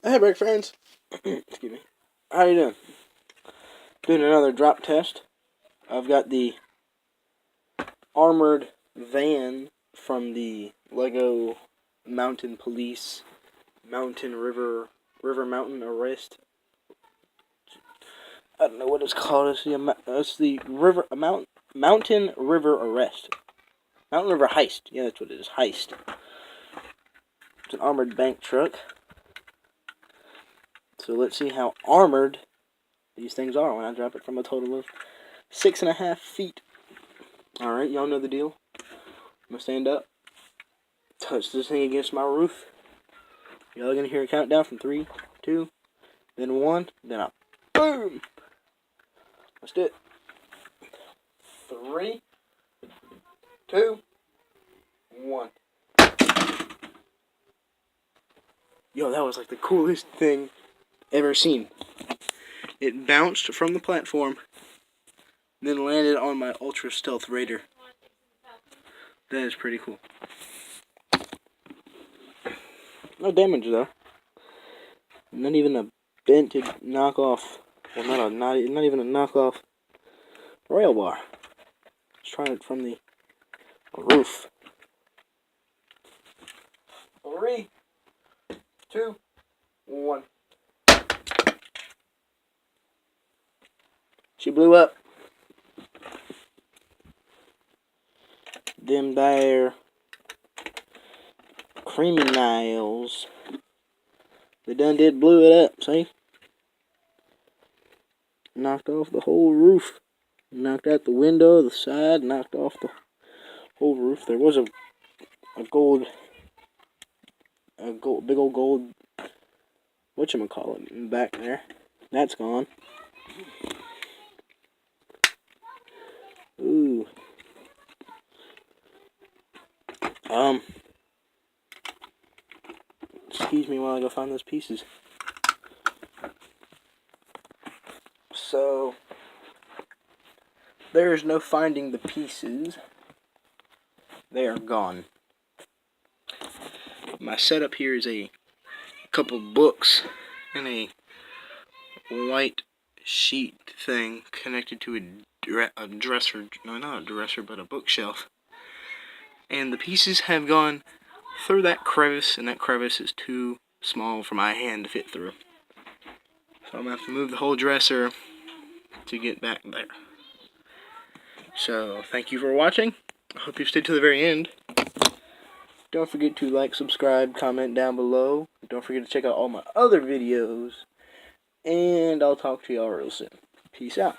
Hey, break friends. Excuse me. How you doing? Doing another drop test. I've got the armored van from the Lego Mountain Police Mountain River Mountain Arrest. I don't know what it's called. It's the Mountain River Arrest. Mountain River Heist. Yeah, that's what it is. Heist. It's an armored bank truck. So let's see how armored these things are when I drop it from a total of 6.5 feet. Alright, y'all know the deal. I'm gonna stand up, touch this thing against my roof. Y'all gonna hear a countdown from 3, 2, then 1, then a boom! Let's do it. 3, 2, 1. Yo, that was like the coolest thing ever seen. It bounced from the platform, then landed on my Ultra Stealth Raider. That is pretty cool. No damage though. Not even a dented knockoff. Well, not even a knockoff rail bar. Let's try it from the roof. 3, 2, 1. She blew up. Them there creamy nails. They done blew it up, see? Knocked off the whole roof. Knocked out the window, the side, knocked off the whole roof. There was a big old gold, whatchamacallit, back there. That's gone. Ooh. Excuse me while I go find those pieces. So, there is no finding the pieces. They are gone. My setup here is a couple books and a white sheet thing connected to a dresser. No, not a dresser, but a bookshelf. And the pieces have gone through that crevice, and that crevice is too small for my hand to fit through. So I'm going to have to move the whole dresser to get back there. So, thank you for watching. I hope you stayed to the very end. Don't forget to like, subscribe, comment down below. Don't forget to check out all my other videos. And I'll talk to y'all real soon. Peace out.